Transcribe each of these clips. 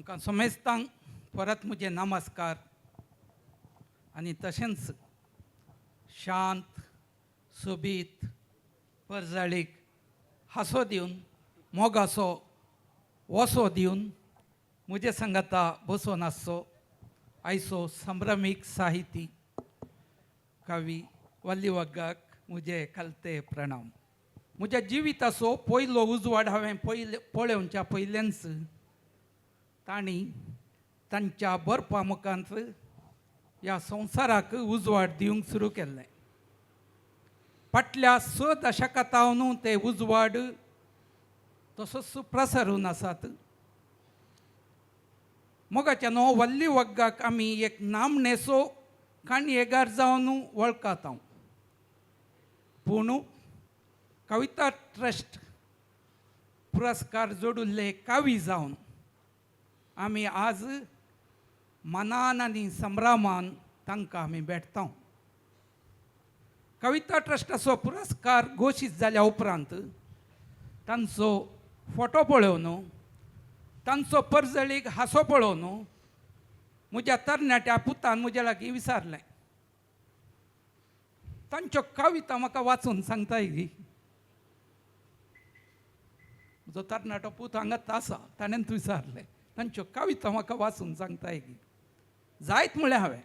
तुमकां समेस्तांक परत म्हजे नमस्कार आनी तशेंच शांत सोबीत परजळीक हांसो दिवन मोगासो वसो दिवन म्हजे सांगाता बसून आसचो आयचो संभ्रमीक साहिती कवी वल्ली वग्गाक म्हजे खालते प्रणाम. म्हज्या जिविताचो पयलो उजवाड हांवें पळोवच्या पयलेंच तांणी तांच्या बरपा मुखांत ह्या संवसाराक उजवाड दिवंक सुरू केल्लें. फाटल्या 6 दशकांतावन ते उजवाड तसोच प्रसरून आसात. मोगाच्या न्हू वल्ली वग्गाक आमी एक नामनेसो काणयेकार जावन वळखात. पूण कविता ट्रस्ट पुरस्कार जोडुल्ले कवी जावन आमी आज मनान आनी संभ्रमान तांकां आमी भेटता. कविता ट्रस्टाचो पुरस्कार घोशीत जाल्या उपरांत तांचो फोटो पळोवन तांचो परजळीक हांसो पळोवन म्हज्या तरणाट्या पुतान म्हजे लागीं विचारलें, तांच्यो कविता म्हाका वाचून सांगताय गी. म्हजो तरणाटो पूत हांगाच आसा, ताणें विचारलें तांच्यो कविता म्हाका वाचून सांगताय गी. जायत म्हळें हांवें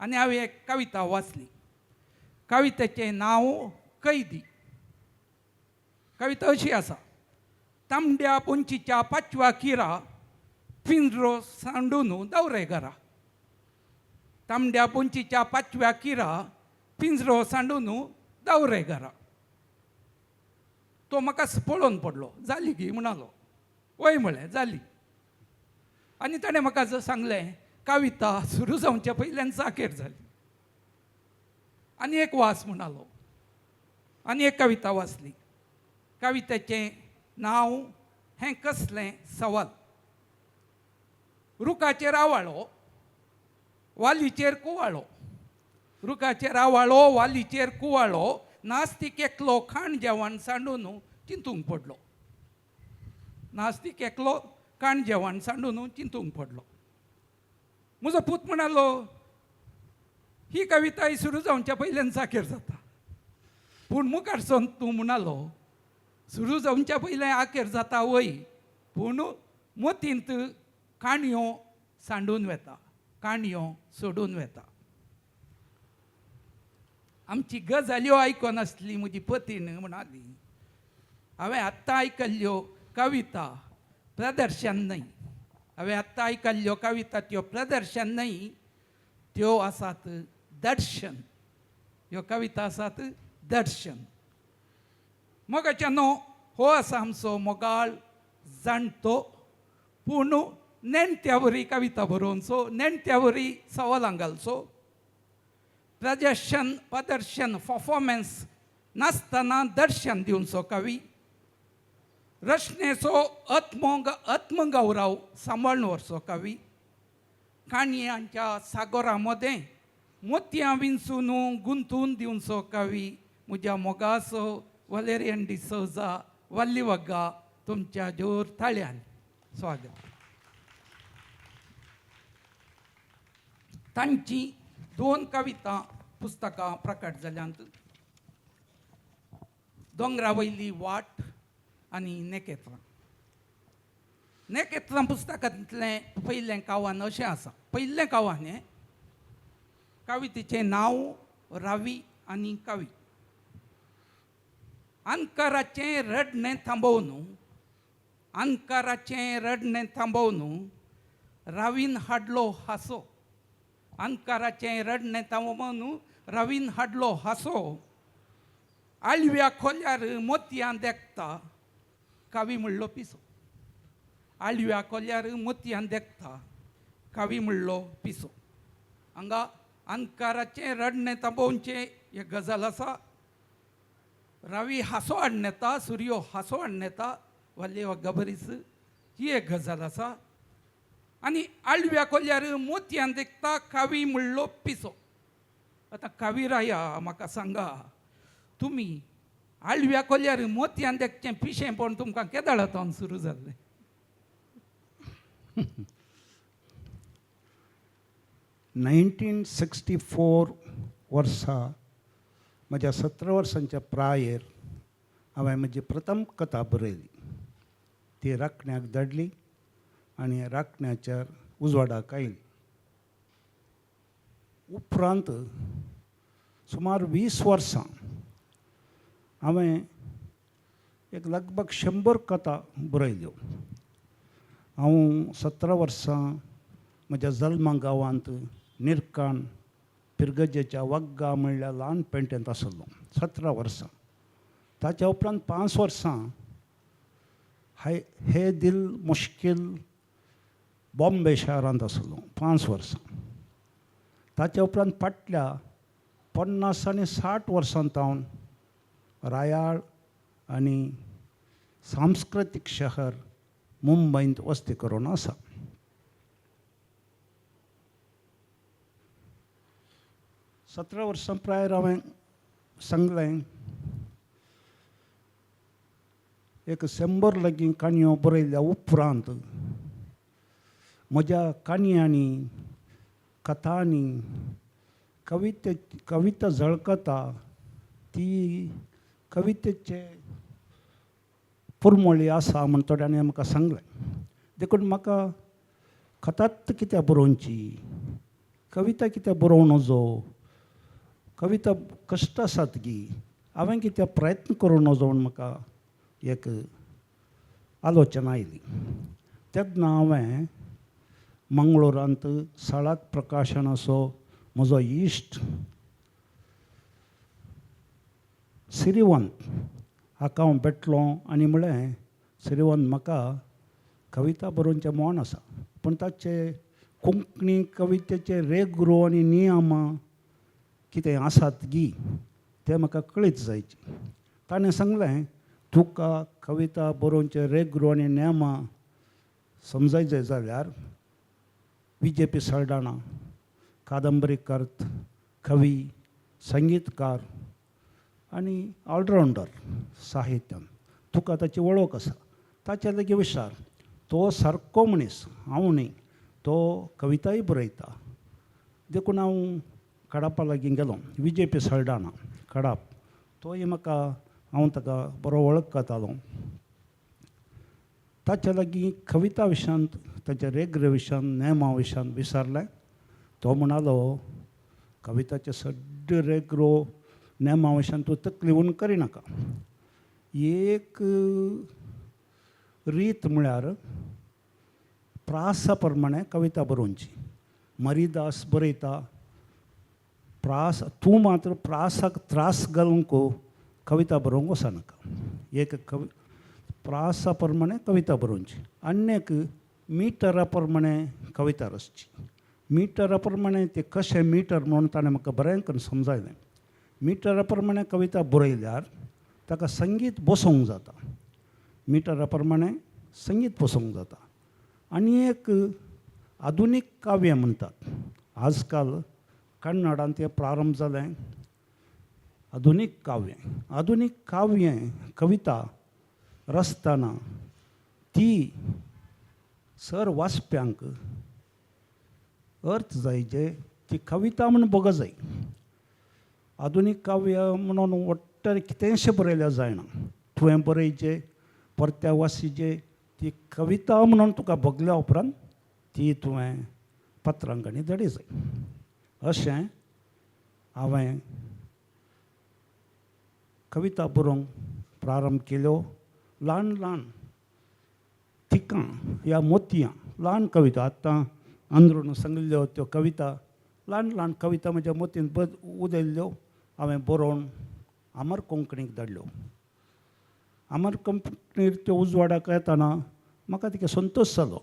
आनी हांवें एक कविता वाचली. कवितेचें नांव कैदी. कविता अशी आसा. तांबड्या पोंचीच्या 5व्या किरा पिंजरो सांडून दवरे घरा. तांबड्या पोंचीच्या 5व्या किरा पिंजरो सांडून दवरे घरा. तो म्हाका पळोवन पडलो. जाली गी म्हणालो. वय म्हळें जाली. आनी ताणें म्हाका सांगलें कविता सुरू जावचे पयल्यान चाकेर जाली. आनी एक वास म्हणालो आनी एक कविता वाचली. कवितेचें नांव हें कसलें सवाल. रुखाचेर आवाळो वालीचेर कुवाळो. रुखाचेर आवाळो वालीचेर कुवाळो. नास्तीक एकलो खाण जेवण सांडून चिंतूंक पडलो. नास्तीक एकलो खाण जेवण सांडून चिंतूंक पडलो. म्हजो पूत म्हणालो ही कविता ही सुरू जावच्या पयल्यान चाकेर जाता. पूण मुखारसून तूं म्हणालो सुरू जावच्या पयलें आखेर जाता वय, पूण मोतींत काणयो सांडून वेता, काणयो सोडून वेता. आमची गजाल्यो आयकोनासली म्हजी पतीन म्हणाली. हांवें आत्तां आयकल्ल्यो कविता प्रदर्शन न्हय. हांवें आत्तां आयकल्ल्यो कविता त्यो प्रदर्शन न्हय, त्यो आसात दर्शन. ह्यो कविता आसात दर्शन. मोगाच्या न्हू हो आसा आमचो मोगाळ जाणटो पूण नेणत्या वरी कविता बरोवचो, नेणत्या वरी सवालां घालचो. प्रदर्शन परफॉर्मन्स नासतना दर्शन दिवचो कवी. रचनेचो आत्मगौरव सांबाळून व्हरचो कवी. काणयांच्या सागोरा मदें मोतयां विंचून गुंतून दिवचो कवी. म्हज्या मोगाचो वलेरियन डिसौजा वल्ली वग्गा तुमच्या जोर थाळ्यान स्वागत. तांची 2 कविता पुस्तकां प्रकट जाल्यांत. दोंगरा वयली वाट आनी नेकेत्रां. नेकेत्रां पुस्तकांतलें पयलें कावान अशें आसा. पयलें कावान हें कवितेचें नांव रावी आनी कवी. अनकाराचें रडणें थांबोवन अनकाराचें रडणें थांबोवन रावीन हाडलो हांसो. अनकाराचें रडणें थांबोवन रावीन हाडलो हांसो. आळव्या खोल्यार मोतयां देखता कवी म्हणलो पिसो. आळव्या खोल्यार मोतयां देखता कवी म्हणलो पिसो. हांगा अनकाराचें रडणें थांबोवचें एक गजाल आसा. रावी हांसो हाडून येता, सूर्यो हांसो हाडून येता, वल्ली वग्गा बरीच ही एक गजाल आसा. आनी आळव्या खोल्यार मोतयां देखता कवी म्हणलो पिसो. आतां कविराया म्हाका सांगा, तुमी आळव्या खोल्यार मोतयां देखचें पिशें पण तुमकां केदाळांतावन सुरू जाल्लें. 1964 वर्सा म्हज्या 17 वर्सांच्या प्रायेर हांवें म्हजी प्रथम कथा बरयली. ती राखण्याक धाडली आनी राखण्याच्या उजवाडाक आयली. उपरांत सुमार 20 वर्सां हांवें एक लगभग 100 कथा बरयल्यो. हांव 17 वर्सां म्हज्या जल्मा गांवांत निरकान पिरगजेच्या वग्गा म्हणल्या ल्हान पेंटेंत आसलो. 17 वर्सां. ताच्या उपरांत 5 वर्सां हे दिल मुश्कील बॉम्बे शारांत आसलो. 5 वर्सां. ताच्या उपरांत फाटल्या 50 आनी 60 वर्सांत हांव रायाळ आनी सांस्कृतीक शहर मुंबयंत वस्ती करून आसा. सतरा वर्सां प्रायर हांवें सांगलें एक 100 लागीं काणयो बरयल्या उपरांत म्हज्या काणयांनी कथांनी कविता झळकता ती कवितेचे पुरमोळी आसा म्हण थोड्यांनी म्हाका सांगलें. देखून म्हाका कथात कित्याक बरोवची, कविता कित्याक बरोवं नजो, कविता कश्ट आसात गी, हांवें कित्याक प्रयत्न करूं नजो म्हूण म्हाका एक आलोचना आयली. तेन्ना हांवें मंगळुरांत साळात प्रकाशनाचो म्हजो इश्ट सिरिवंत हाका हांव भेटलो आनी म्हळें, सिरिवंत म्हाका कविता बरोवचें मोन आसा, पूण ताचे कोंकणी कवितेचे रेगरो आनी नियमां कितें आसात गी ते म्हाका कळीत जायचे. ताणें सांगलें, तुका कविता बरोवचे रेगरो आनी नेमां समजायचे जाल्यार विजेपी सळडाणा, कादंबरीकार, कवी, संगीतकार आनी ऑलरावंडर साहित्यान तुका ताची वळख आसा. ताचे लागीं विचार. तो सारको मनीस, हांव न्ही, तो कविताय बरयता. देखून हांव कडापा लागीं गेलो, विजेपी सळडाणा कडाप. तोय म्हाका, हांव ताका बरो वळखतालो. ताच्या लागीं कविता विशयांत, ताच्या रेग्र विशयांत, नेमा विशयांत विचारलें. तो म्हणालो, कविताचे सगळे रेग्रो नेमा विशयांत तूं तकली उण करिनाका. एक रीत म्हळ्यार प्रासा प्रमाणे कविता बरोवची. मरिदास बरयता प्रास, तूं मात्र प्रासाक त्रास घालूंक कविता बरोवंक वचनाका. एक प्रासा प्रमाणे कविता बरोवची. आनीक मिटरा प्रमाणे कविता रचची. मिटरा प्रमाणे ते कशें मिटर म्हणून ताणें म्हाका बरें करून समजायलें. मिटरा प्रमाणे कविता बरयल्यार ताका संगीत बसोवंक जाता. मिटरा प्रमाणे संगीत बसोवंक जाता. आनी एक आधुनीक काव्य म्हणटात. आजकाल कन्नडांत तें प्रारंभ जालें. आधुनीक काव्य. आधुनीक काव्य कविता रचतना ती सर वाचप्यांक अर्थ जायचे, ती कविता म्हूण बगो जाय. आधुनीक काव्य म्हणून वट्ट कितेंशें बरयल्यार जायना. तुवें बरयचें, परत्या वाचिचें, ती कविता म्हणून तुका बगल्या उपरांत ती तुवें पत्रांकणी धाडूंक जाय. अशें हांवें कविता बरोवंक प्रारंभ केल्यो. ल्हान ल्हान तिकां ह्या मोतयां ल्हान कविता, आतां अंदरून सांगिल्ल्यो त्यो कविता, ल्हान ल्हान कविता म्हज्या मोतीन उदेल्ल्यो हांवें बरोवन अमर कोंकणीक धाडल्यो. अमर कोंकणीर त्यो उजवाडाक येताना म्हाका तिका संतोश जालो.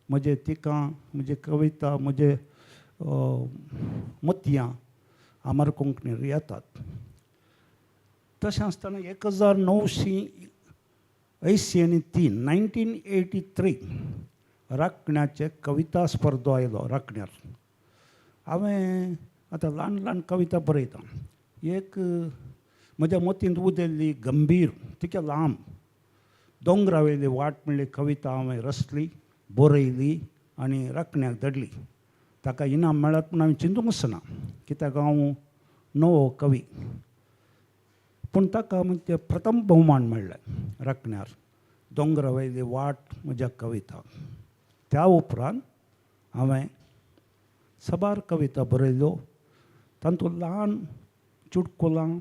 म्हजे तिकां, म्हजे कविता, म्हजे मोतयां अमर कोंकणीर येतात. तशें आसतना 1983 राखण्याचे कविता स्पर्धो आयलो राखण्यार. हांवें आतां ल्हान ल्हान कविता बरयतां. एक म्हज्या मोतींत उदेल्ली गंभीर, तिका लांब, दोंगरावेली वाट म्हणली कविता हांवें रचली, बरयली आनी राखण्याक धाडली. ताका इनाम मेळत म्हूण हांवें चिंतूंकच ना, कित्याक हांव नवो कवी. पूण ताका म्हणजे प्रथम भोवमान मेळ्ळें राखण्यार, दोंगरा वयली वाट म्हज्या कविता. त्या उपरांत हांवें साबार कविता बरयल्यो, तातूंत ल्हान चुटकुलां,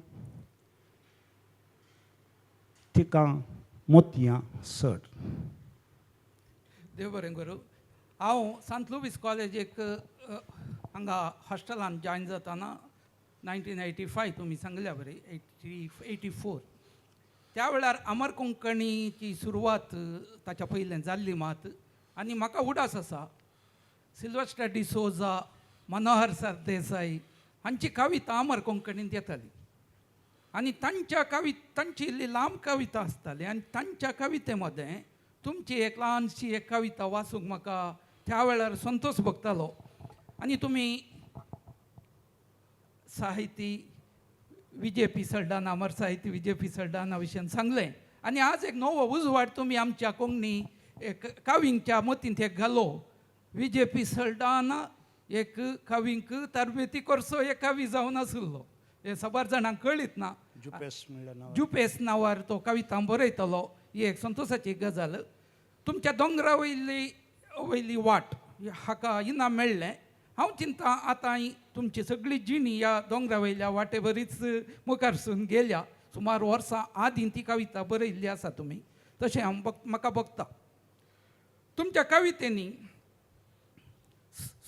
तिकां, मोतयां, सड. देव बरें करूं. हांव सांत लुईस कॉलेजीक हांगा हॉस्टेलान जॉयन जाताना 1985 तुमी सांगल्या बरें, 84 त्या वेळार अमर कोंकणीची सुरवात ताच्या पयलें जाल्ली मात. आनी म्हाका उडास आसा सिल्वेस्टर डिसोजा, मनोहर सरदेसाई हांची कविता अमर कोंकणींत येताली. आनी तांची इल्ली लांब कविता आसताली आनी तांच्या कविते मदें तुमची एक ल्हानशी एक कविता वाचूंक म्हाका त्या वेळार संतोश भोगतालो. आनी तुमी साहिती विजय सल्डाना, अमर साहिती विजय सल्डाना विशयी सांगलें. आनी आज एक नवो उजवाड तुमी आमच्या कोंकणी एक कवींच्या मतींत एक घालो. विजय सल्डाना एक कवींक तरबेती करसो एक कवी जावन आशिल्लो. हे साबार जाणांक कळीत ना. जुपेस नांवार तो कविता बरयतलो. ही एक संतोशाची गजाल. तुमच्या दोंगरा वयली वाट हाका इनाम मेळ्ळें. हांव चिंता आतां तुमची सगळी जिणी ह्या दोंगरा वयल्या वाटे बरीच मुखारसून गेल्या. सुमार वर्सां आदीं ती कविता बरयल्ली आसा तुमी. तशें म्हाका भोगता तुमच्या कवितेनी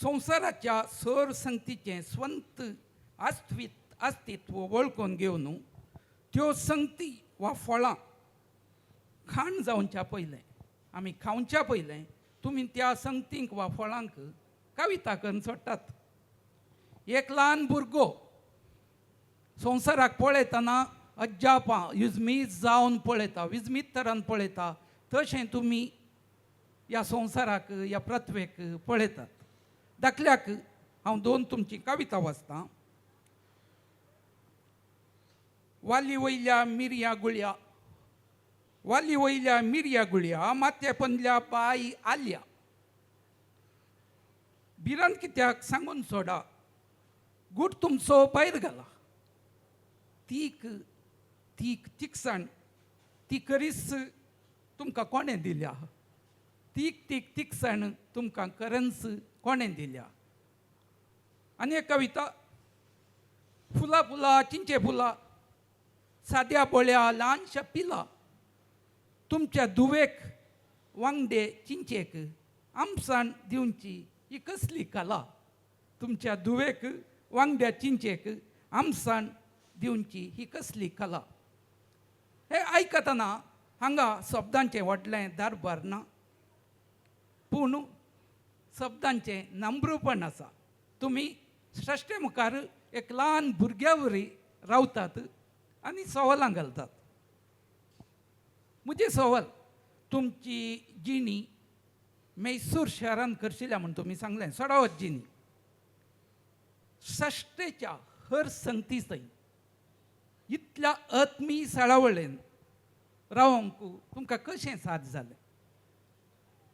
संवसाराच्या सर संगतीचें स्वंत अस्तित्व वळखून घेवन त्यो संगती वा फळां खाण जावच्या पयलें, आमी खावच्या पयलें तुमी त्या संगतींक वा फळांक कविता करून सोडटात. एक ल्हान भुरगो संवसाराक पळयतना अज्जापां युजमीत जावन पळयता, विजमीत तरान पळयता. तशें तुमी ह्या संवसाराक ह्या पृथ्वेक पळयतात. दाखल्याक हांव 2 तुमची कविता वाचतां. वाली वयल्या मिरया गुळया, वाली वयल्या मिरया गुळया, माथ्या पंदल्या बाई आल्या. भिरांत कित्याक सांगून सोडा, गूट तुमचो भायर घाला. तीक तीक तिकसाण ती करीस तुमकां कोणें दिल्या. तीक तीक तिकसाण तुमकां करन्स कोणें दिल्या. आनी एक कविता. फुला फुला चिंचे फुला, साद्या बोळ्या ल्हानशा पिला, तुमच्या धुवेक वांगडे चिंचेक आमसाण दिवची ही कसली कला. तुमच्या धुवेक वांगड्या चिंचेक आमसाण दिवची ही कसली कला. हे आयकतना हांगा शब्दांचें व्हडलें दरबार ना, पूण शब्दांचें नम्रपण आसा. तुमी श्रेष्ठे मुखार एक ल्हान भुरग्या वरी रावतात आनी सवालां घालतात. म्हजे सवाल, तुमची जिणी मैसूर शहरान करशिल्ल्या म्हूण तुमी सांगलें, सडावत जिणी श्रेष्ठेच्या हर संगती थंय इतल्या आत्मीय सळावळेन रावंक तुमकां कशें साद जालें.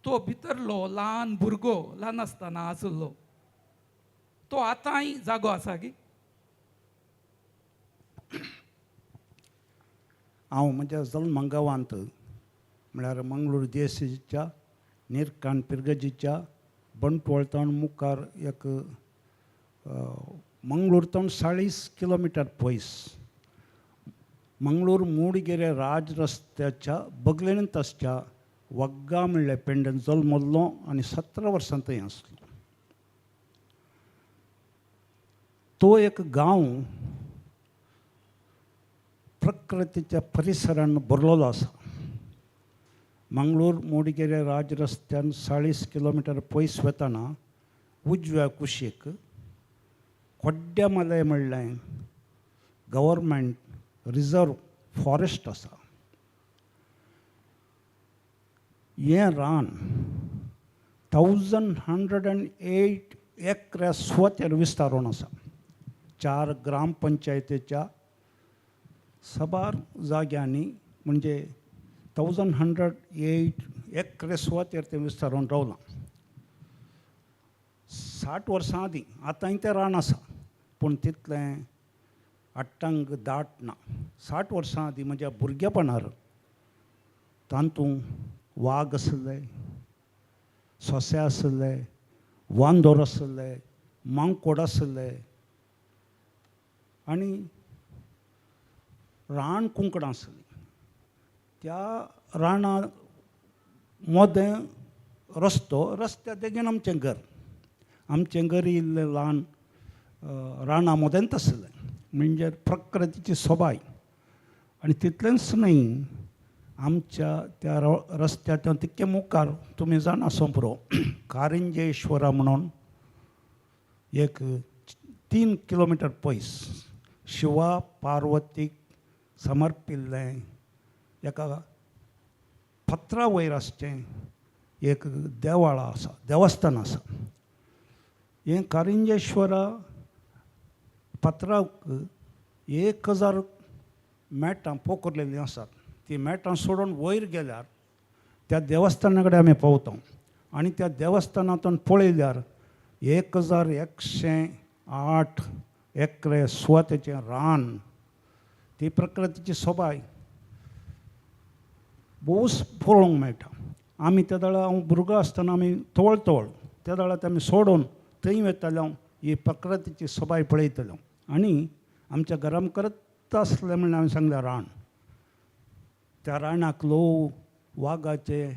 तो भितरलो ल्हान भुरगो ल्हान आसतना आशिल्लो तो आतांय जागो आसा गी. हांव म्हज्या जल्मगांवांत म्हळ्यार मंगळूर देसाईच्या निरकांत पिर्गजीच्या बंटवळतावन मुखार एक मंगळूरतावन 40 किलोमिटर पयस मंगळूर मूडगेरे राज रस्त्याच्या बगलेनच आसच्या वग्गा म्हणल्या पेंड्यान जल्मल्लो आनी 17 वर्सां थंय आसलो. तो एक गांव प्रकृतीच्या परिसरान भरलेलो आसा. मंगळूर मूडगेरे राज रस्त्यान 40 किलोमिटर पयस वताना उजव्या कुशीक कोड्डेमलय म्हणलें गव्हर्मेंट रिजर्व फॉरेस्ट आसा. हें रान 1108 एकऱ्या स्वतेर विस्तारून आसा. 4 ग्रामपंचायतीच्या साबार जाग्यांनी म्हणजे 1108 एकरे सुवातेर तें विस्तारून रावलां. 60 वर्सां आदीं आतांय तें रान आसा पूण तितलें आट्टांक दाट ना. 60 वर्सां आदीं म्हज्या भुरगेपणार तातूंत वाग आसले, सोंसे आसले, वांदोर आसले, मांकोड आसले आनी रान कुंकडां आसलीं. त्या राना मोदें रस्त्या देगेन आमचें घर. आमचें घर इल्लें ल्हान राना मोदेंत आसलें, म्हणजे प्रकृतीची सोबाय. आनी तितलेंच न्हय, आमच्या त्या रस्त्याच्या तितके मुखार तुमी जाणा सोंपरो कारिंजेश्वरा म्हणून एक 3 किलोमिटर पयस शिवा पार्वतीक समर्पिल्लें एका पत्रा वयर आसचें एक देवळां आसा, देवस्थान आसा. हें कारिंजेश्वरा पत्राक 1000 मॅटां पोखरलेलीं आसात. ती मॅटां सोडून वयर गेल्यार त्या देवस्थाना कडेन आमी पावता आनी त्या देवस्थानांतून पळयल्यार 1108 एकरे सुवातेचें रान. ती प्रकृतीची सोबाय भोस पळोवंक मेळटा. आमी त्या दाळा हांव भुरगो आसतना आमी तवळ त्या दाळांत आमी सोडून थंय वयताले, ही प्रकृतीची सोबाय पळयतल्यो. आनी आमच्या घरान करत आसलें म्हणून हांवें सांगलें रान. त्या रानाक लोक वागाचे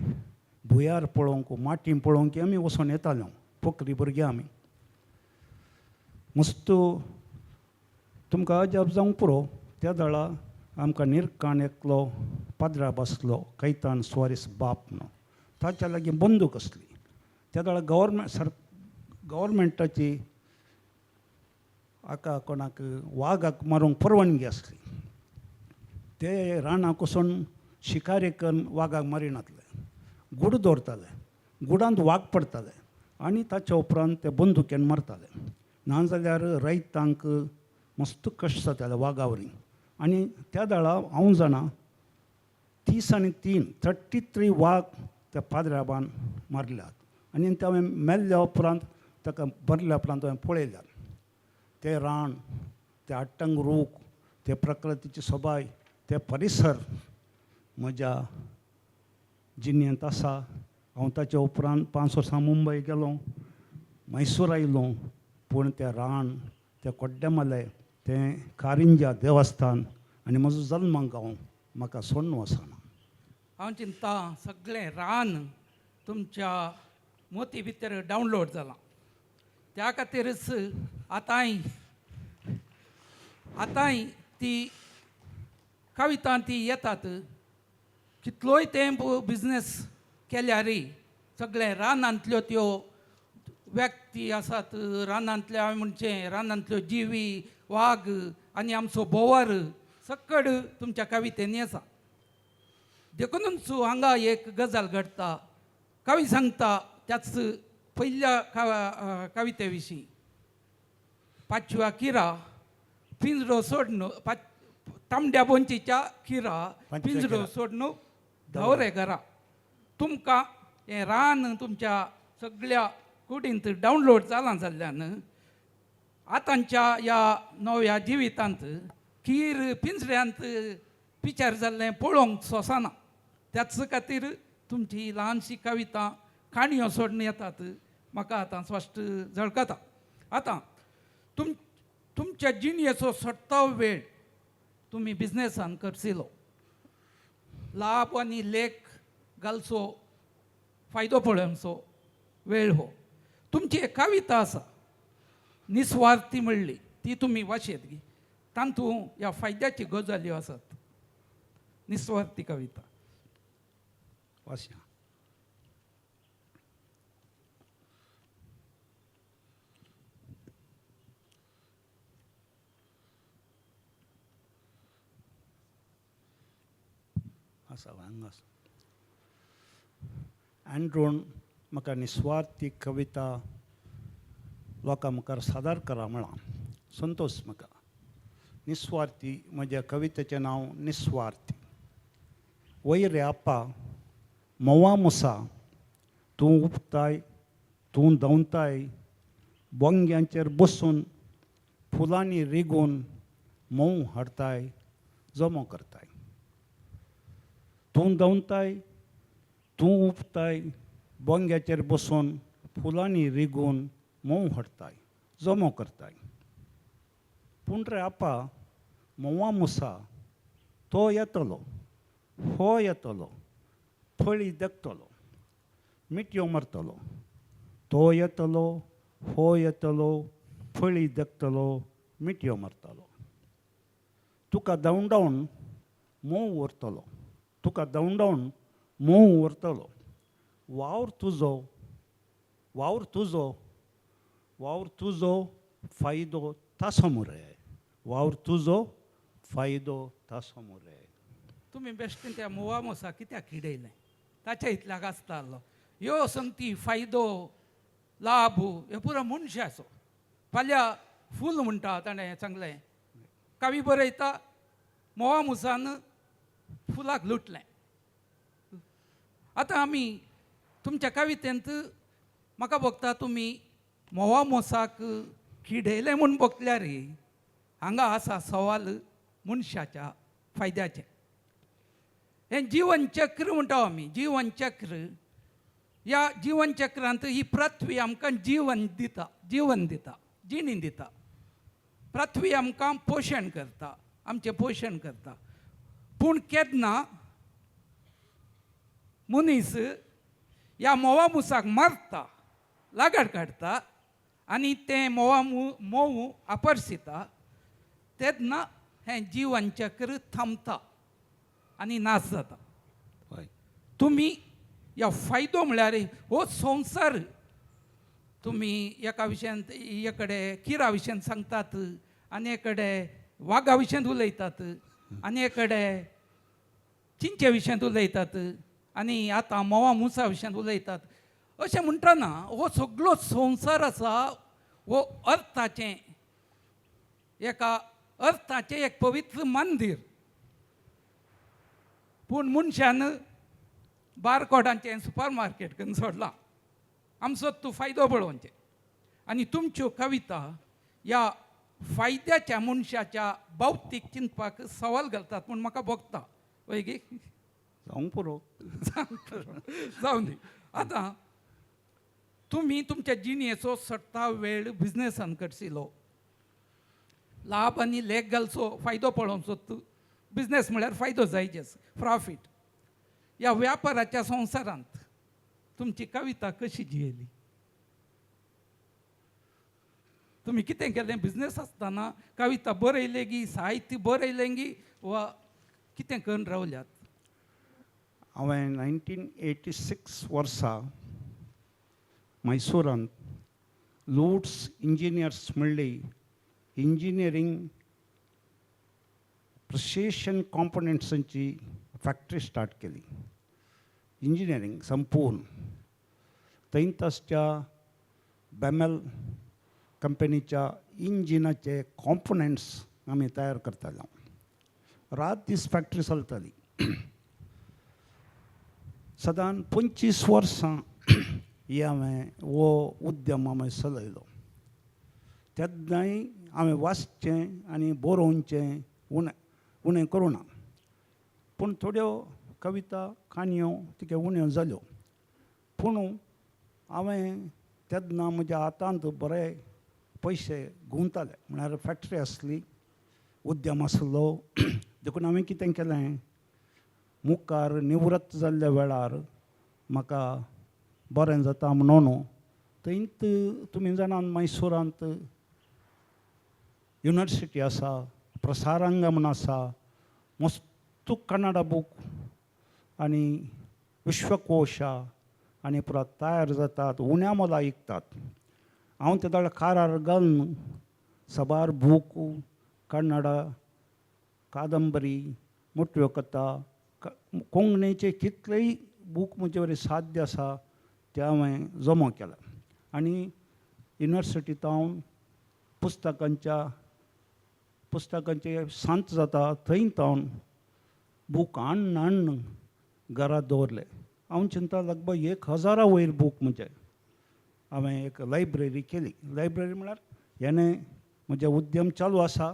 भुयार पळोवंक, माटी पळोवंक आमी वचून येताल्यो, पोखरी भुरगीं आमी. मस्त तुमकां अजाप जावंक पुरो, त्या दाळा आमकां निरकान एकलो पाद्रा बसलो, कैतान सुवारीस बाप म्हणून. ताच्या लागीं बंदूक आसली. त्या दाळा गव्हर्मेंटाची हाका कोणाक वागाक मारूंक परवानगी आसली. ते रानाक वचून शिकारे करून वागाक मारिनातले, गूड दवरताले, गुडांत वाग पडताले आनी ताच्या उपरांत ते बंदुकेन मारताले. नाजाल्यार रैतांक मस्त कश्ट जाताले वागा वरी. आनी त्या दाळा हांव जाणा 33 वाग त्या पाद्र्याबान मारल्यात. आनी ते हांवें मेल्ल्या उपरांत ताका भरल्या उपरांत हांवें पळयल्यात. ते रान, ते आट्टांग रूख, ते प्रकृतीची सोबाय, ते परिसर म्हज्या जिणेंत आसा. हांव ताच्या उपरांत 5 वर्सां मुंबय गेलो, मैसूर आयलो, पूण तें रान, तें कोड्डेमले, तें कारिंजा देवस्थान आनी म्हजो जल्माक गांव म्हाका सोडून वचना. हांव चिंता सगळें रान तुमच्या मोती भितर डावनलोड जालां. त्या खातीरच आतांय ती कविता ती येतात. कितलोय तेंप बिझनेस केल्यारय सगळे रानांतल्यो त्यो व्यक्ती आसात, रानांतल्या म्हणजे रानांतल्यो जिवी, वाग आनी आमचो बोवार सकड तुमच्या कवितेनी आसा. देखूनच हांगा एक गजाल घडटा. कवी सांगता त्याच पयल्या कविते विशीं. 5व्या किरा पिंजरो सोडून, तांबड्या बोंचीच्या किरा पिंजरो सोडून धांवरे घरा. तुमकां हें रान तुमच्या सगळ्या कुडींत डावनलोड जालां जाल्ल्यान आतांच्या ह्या नव्या जिवितांत कीर पिंजऱ्यांत पिचार जाल्लें पळोवंक सोंसना. त्याच खातीर तुमची ल्हानशी कविता काणयो सोडून येतात. म्हाका आतां स्पश्ट झळकता. आतां तुमच्या जिणेचो सट्टाव वेळ तुमी बिझनेसान करसिलो. लाभ आनी लेख घालचो, फायदो पळोवचो वेळ हो. तुमची एक कविता आसा निस्वार्थी म्हणली, ती तुमी वाचेत घे. तातूंत ह्या फायद्याची गजाल्यो आसात. निस्वार्थी कविता वाचया. आसा हांगा एंड्रोन म्हाका निस्वार्थी कविता लोकां मुखार सादर करा म्हळां. संतोश म्हाका. निस्वार्थी म्हज्या कवितेचें नांव निस्वार्थी. वय रे आप्पा मोवा मुसा, तूं उपताय, तूं दवताय, बोंग्यांचेर बसून फुलांनी रिगून मोव हाडताय जमो करताय. तूं दवताय, तूं उपताय, बोंग्याचेर बसून फुलांनी रिगून मोव हाडताय जमो करताय. पूण रे आपा, मोवा मुसा तो येतलो, हो येतलो, फळी देगतलो, मिटयो मारतलो. तो येतलो, हो येतलो, फळी देगतलो, मिटयो मारतलो. तुका दवंडावन मोव व्हरतलो, तुका दवंडावन मोव व्हरतलो. वावर तुजो, वावर तुजो, वावर तुजो फायदो तासो मुरे. वावर तुजो फायदो तासो मुरे. तुम्ही बेश्टेन त्या मोवा मोसा कित्याक किडयलें ताच्या इतल्याक आसतालो. ह्यो संगती फायदो लाभ हे पुरो मनशाचो. फाल्यां फूल म्हणटा ताणें सांगलें, कवी बरयता मोवा मुसान फुलाक लुटलें. आतां आमी तुमच्या कवितेंत म्हाका बघता तुमी मोवा मोसाक किडयलें म्हूण बघल्यार हांगा आसा सवाल मनशाच्या फायद्याचें. हें जीवन चक्र म्हणटा आमी. जीवन चक्र, ह्या जीवन चक्रांत ही पृथ्वी आमकां जीवन दिता, जीवन दिता, जिणी दिता. पृथ्वी आमकां पोशण करता, आमचें पोशण करता. पूण केन्ना मनीस ह्या मोवा मुसाक मारता, लागाड काडता आनी तें मोव आपर्सिता, तेन्ना हें जीवन चक्र थांबता आनी नाश जाता. तुमी ह्या फायदो म्हळ्यार हो संवसार तुमी एका विशयान हे कडेन किरा विशयान सांगतात, आनी एक कडेन वागा विशयान उलयतात, आनी एक कडेन चिंचे विशयान उलयतात, आनी आतां मोवा मुसा विशयान उलयतात. अशें म्हणटना हो सगळो संवसार आसा हो अर्थाचें, एका अर्थाचें एक पवित्र मंदीर. पूण मनशान बारकोडांचें सुपर मार्केट करून सोडलां आमचो तूं फायदो पळोवचें. आनी तुमच्यो कविता ह्या फायद्याच्या मनशाच्या भौतीक चिंतपाक सवाल घालतात म्हूण म्हाका भोगता. वय गे जावंक पुरो. जावं दी. आतां तुमी तुमच्या जिणेचो सट्टा वेळ बिझनेसान कडसिलो, लाभ आनी लेगलचो फायदो पळोवचो. बिझनेस म्हळ्यार फायदो जायचेच, प्रॉफीट. ह्या व्यापाराच्या संवसारांत तुमची कविता कशी जियेली? तुमी कितें केलें? बिझनेस आसतना कविता बरयले गी, साहित्य बरयलें गी, वा कितें करून रावल्यात? हांवें 1986 वर्सा मैसूरांत लूट्स इंजिनियर्स म्हणली इंजिनियरींग प्रिसिशन कॉम्पोनंट्सांची फॅक्टरी स्टार्ट केली. इंजिनियरींग संपूर्ण. थंयसच्या बॅमेल कंपनीच्या इंजिनाचे कॉम्पोनंट्स आमी तयार करताले. रात दीस फॅक्टरी चलताली. सदांच 25 वर्सां ही हांवें हो उद्यम हांवें चलयलो. तेन्नाय हांवें वाचचें आनी बरोवचें उणें करूं ना. पूण थोड्यो कविता काणयो तिके उण्यो जाल्यो. पूण हांवें तेन्ना म्हज्या हातांत बरे पयशे गुंवताले. म्हळ्यार फॅक्टरी आसली, उद्यम आसलो. देखून हांवें कितें केलें, मुखार निवृत्त जाल्ल्या वेळार म्हाका बरें जाता म्हणून थंयत तुमी जाणात मैसूरांत युनिवर्सिटी आसा, प्रसारांग म्हूण आसा, मस्त कन्नडा बूक आनी विश्वकोश आनी परत तयार जातात, उण्या मोला विकतात. हांव ते दाळ कारार घालून सबार बूक, कन्नडा कादंबरी, मोठ्यो कथा, कोंकणीचे कितलेय बूक म्हजे वरी साध्य आसा ते हांवें जमो केला. आनी युनिवर्सिटींत हांव पुस्तकांचे सांत जाता थंय हांव बूक हाडून घरा दवरले. हांव चिंता लगभग 1000 वयर बूक म्हणजे हांवें एक लायब्ररी केली. लायब्ररी म्हळ्यार हेणे म्हजें उद्यम चालू आसा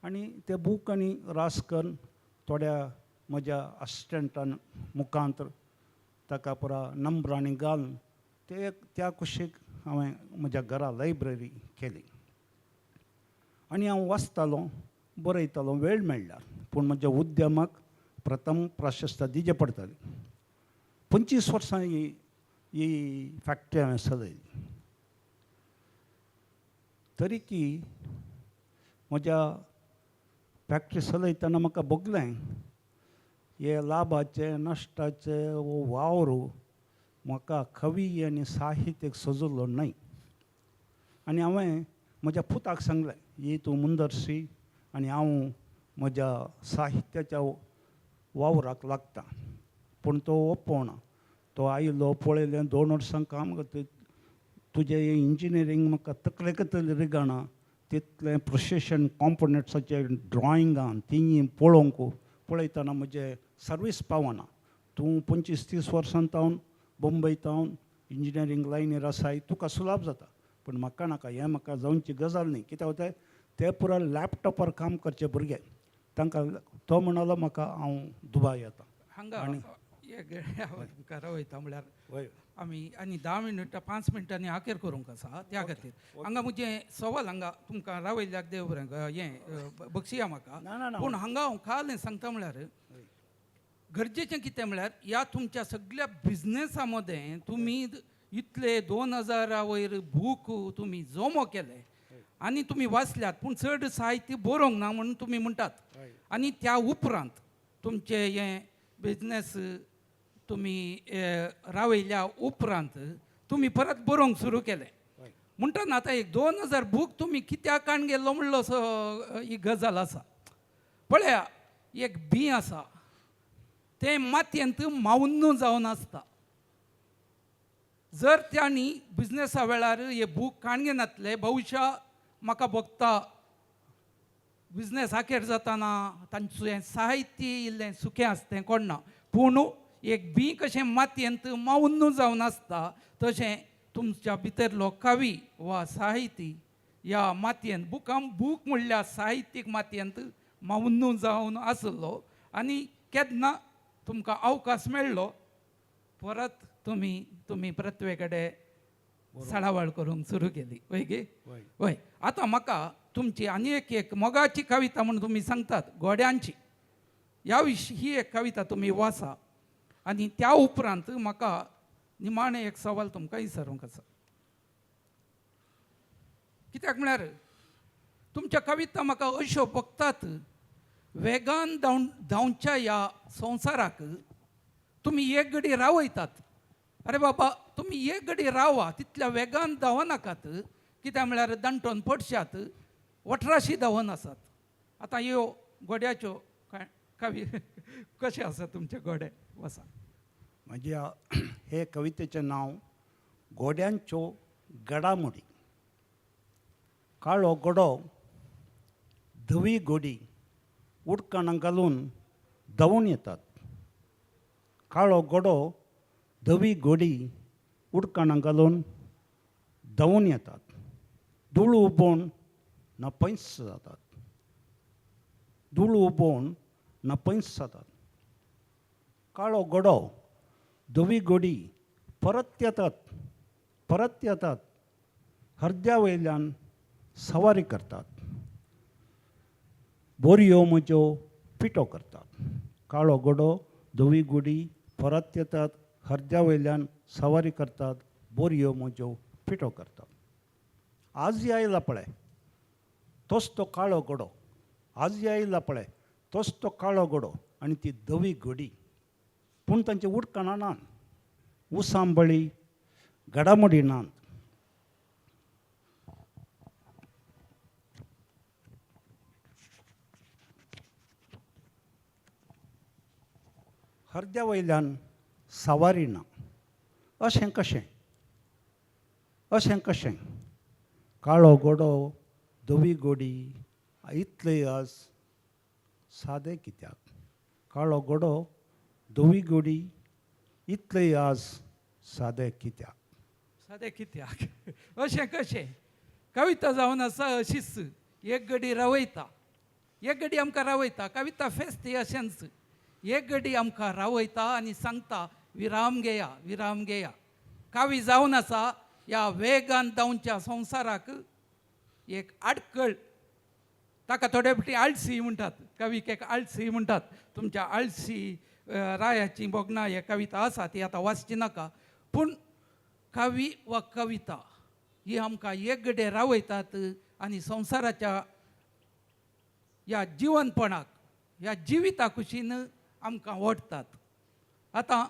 आनी ते बूक आनी रास करून थोड्या म्हज्या असिस्टंटान मुखांतर ताका पुरा नंबरांनी घालून ते त्या कुशीक हांवें म्हज्या घरा लायब्ररी केली. आनी हांव वाचतालों, बरयतालों वेळ मेळ्ळ्यार, पूण म्हज्या उद्यमाक प्रथम प्राशस्त्य दिचें पडटलें. 25 वर्सां ही फॅक्टरी हांवें चलयली. तरीकी म्हज्या फॅक्टरी चलयतना म्हाका भोगलें हे लाभाचे नश्टाचे वावर म्हाका कवी आनी साहित्यीक सजलो न्हय. आनी हांवें म्हज्या पुताक सांगलें ही तूं मुंदरशी आनी हांव म्हज्या साहित्याच्या वावराक लागता. पूण तो ओप्पोना. तो आयलो, पळयलें, 2 वर्सां काम करता. तुजें इंजिनियरींग म्हाका तकलेकतलें रिगाणा, तितलें प्रोसेशन कॉम्पोनंट्साचे ड्रॉइंगान तीं पळयतना म्हजें सर्वीस पावना. तूं 25-30 वर्सां तावन बंबय तावन इंजिनियरींग लायनीर आसाय, तुका सुलाब जाता. पूण म्हाका नाका, हें म्हाका जावची गजाल न्ही. कित्याक वता ते पुरो लॅपटॉपार काम करचे भुरगे. तांकां तो म्हणलो म्हाका हांव दुबाय येता. हांगा एक तुमकां वयता म्हळ्यार वय आमी आनी 10 मिनटां 5 मिनटांनी आखेर करूंक आसा त्या खातीर हांगा म्हजें सवाल हांगा तुमकां रावयल्याक देव बरें हें बक्षिया म्हाका. ना, ना, ना. पूण हांगा हांव खालें सांगता म्हळ्यार गरजेचें कितें म्हळ्यार ह्या तुमच्या सगळ्या बिझनेसा मदें तुमी इतले 2000 वयर बूक तुमी जमो केले आनी तुमी वाचल्यात, पूण चड साहित्य बरोवंक ना म्हणून तुमी म्हणटात. आनी त्या उपरांत तुमचें हें बिझनेस तुमी रावयल्या उपरांत तुमी परत बरोवंक सुरू केलें. म्हणटना आतां एक 2000 बूक तुमी कित्याक काण गेल्लो म्हणलो असो ही गजाल आसा. पळया, एक बी आसा तें मातयेंत मावून जावन आसता. जर त्यांनी बिझनेसा वेळार हे बूक काणगे नातले, भविष्या म्हाका भोगता बिझनेस आखेर जाताना तांचें साहित्य इल्लें सुखें आसतें कोण ना. पूण एक बी कशें मातयेंत मावून जावन आसता तशें तुमच्या भितरलो कवी वा साहित्य ह्या मातयेंत बूक म्हणल्यार साहित्यीक मातयेंत मावून जावन आसलो. आनी केन्ना तुमकां अवकाश मेळ्ळो परत तुमी प्रत्वे कडेन सडावळ करूंक सुरू केली. वय गे वय. आतां म्हाका तुमची आनी एक मोगाची कविता म्हणून तुमी सांगतात घोड्यांची, ह्या विशीं ही एक कविता तुमी वाचा आनी त्या उपरांत म्हाका निमाणें एक सवाल तुमकां विचारूंक आसा. कित्याक म्हळ्यार तुमच्या कविता म्हाका अश्यो भोगतात वेगान धांवच्या ह्या संवसाराक तुमी एक घडी रावयतात. अरे बाबा, तुमी एक घडी रावा, तितल्या वेगान धांवनाकात. कित्याक म्हळ्यार दांटोन पडशात, वट्राशी धांवन आसात. आतां ह्यो घोड्याच्यो कवी कशें आसा तुमचे घोडे वसा. म्हज्या हे कवितेचें नांव घोड्यांच्यो घडामोडी. काळो घोडो धवी घोडी उडकाणां घालून धांवून येतात. काळो घोडो धवी घोडी उडकाणां घालून धांवून येतात. धूळ उबोवन नपयस जातात. धूळ उबोवन नपयस जातात. काळो घोडो धवी घोडी परत येतात. हर्द्या वयल्यान सवारी करतात. बोरयो म्हज्यो पिठो करतात. काळो घोडो धवी घोडी परत येतात. हर्द्या वयल्यान सवारी करतात. बोरयो म्हज्यो पिठो करतात. आज आयला पळय तोच तो काळो घोडो. आज आयला पळय तोच तो काळो घोडो आनी ती धवी घोडी. पूण तांचे उडकाणां नात, उसांबळी घडामोडी नात. हर्द्या वयल्यान सवारी ना. अशें कशें काळो घोडो धवी घोडी इतले आज सादें कित्याक. काळो घोडो धवी घोडी इतले आज सादें कित्याक. खरें कित्याक अशें कशें कविता जावन आसा अशीच एक घडी रावयता एक घडी आमकां रावयता कविता फेस्त ही अशेंच एक घडी आमकां रावयता आनी सांगता विराम घेया कावी जावन आसा ह्या वेगान धांवच्या संवसाराक एक आडखळ ताका थोडे फावटी आळसी म्हणटात कवीक एक आळसी म्हणटात तुमच्या आळसी रायाची बोगना हे कविता आसा ती आतां वाचची नाका पूण कवी वा कविता ही आमकां एक घडे रावयतात आनी संवसाराच्या ह्या जिवनपणाक ह्या जिविता कुशीन आमकां ओडटात आतां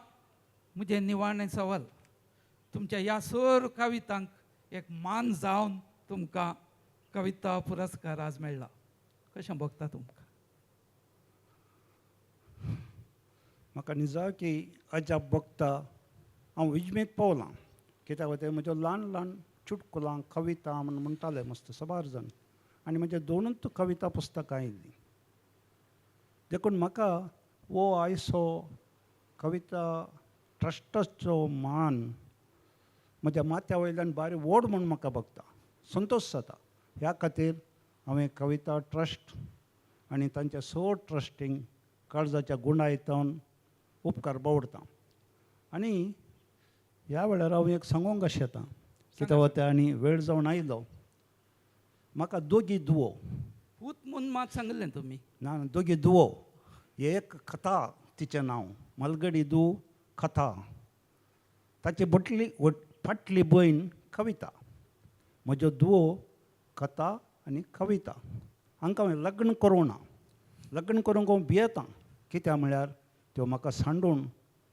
म्हजें निवाणें सवाल तुमच्या ह्या सर कवितांक एक मान जावन तुमकां कविता पुरस्कार आज मेळ्ळा कशें भोगता तुमकां म्हाका दिसता की अजाप भोगता हांव विजमेक पावलां कित्याक ते म्हज्यो ल्हान ल्हान चुटकुलां कविता म्हूण म्हणटाले मस्त सबार जाण आनी म्हजे दोनूच कविता पुस्तकां आयिल्लीं देखून म्हाका वो आयसो कविता ट्रस्टाचो मान म्हज्या माथ्या वयल्यान बारी व्हड म्हूण म्हाका भोगता संतोश जाता ह्या खातीर हांवें कविता ट्रस्ट आनी तांच्या सगळ्या ट्रस्टींक काळजाच्या गुणायतावन उपकार बावडता आनी ह्या वेळार हांव एक सांगूंक अशें येता कित्याक वता आनी वेळ जावन आयलो म्हाका दोगी दुवो पूत म्हूण मात सांगलें तुमी ना दोगी दुवो एक कथा तिचें नांव मलगडी दू कथा ताची फाटली भयण कविता म्हज्यो दुवो कथा आनी कविता हांकां हांवें लग्न करूं ना लग्न करूंक हांव भियेतां कित्याक म्हळ्यार त्यो म्हाका सांडून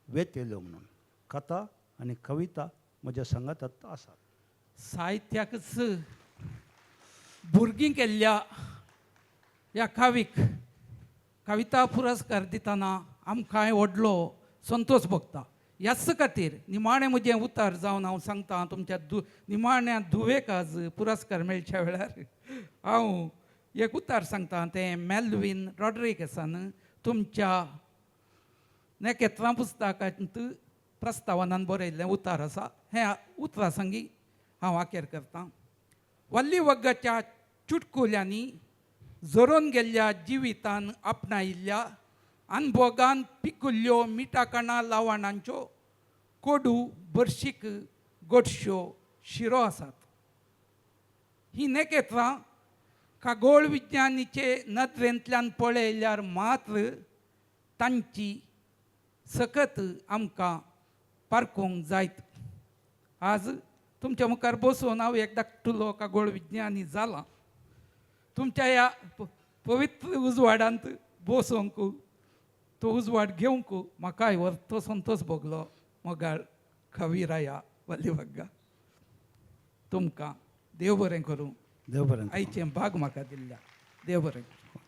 वेत येयल्यो म्हणून कथा आनी कविता म्हज्या संगातांत आसात साहित्याकच भुरगीं केल्ल्या ह्या कावीक कविता पुरस्कार दितना आमकां व्हडलो संतोश भोगता ह्याच खातीर निमाणें म्हजें उतार जावन हांव सांगता तुमच्या निमाण्या धुवेक आज पुरस्कार मेळच्या वेळार हांव एक उतार सांगता तें मेल्विन रॉड्रिगेसान तुमच्या नेकेत्रां पुस्तकांत प्रस्तावनान बरयल्लें उतार आसा हें उतरां सांगी हांव आखेर करतां वल्ली वग्गाच्या चुटकुल्यांनी जोरोवन गेल्ल्या जिवितान आपणायिल्ल्या अनभोगान पिकुल्ल्यो मिठा कणा लावणांच्यो कोडू बर्शीक गोडश्यो शिरो आसात ही नेकेत्रां खगोळ विज्ञानीचे नदरेंतल्यान पळयल्यार मात्र तांची सकत आमकां पारखूंक जायत आज तुमच्या मुखार बसून हांव एक धाकटुलो खगोळ विज्ञानी जाला तुमच्या ह्या पवित्र उजवाडांत बसूंक तो उजवाड घेवंक म्हाकाय तो संतोश भोगलो मोगाळ कविराया वल्लीवग्गा तुमकां देव बरें करूं देव बरें आयचें भाग म्हाका दिल्ल्या देव बरें करूं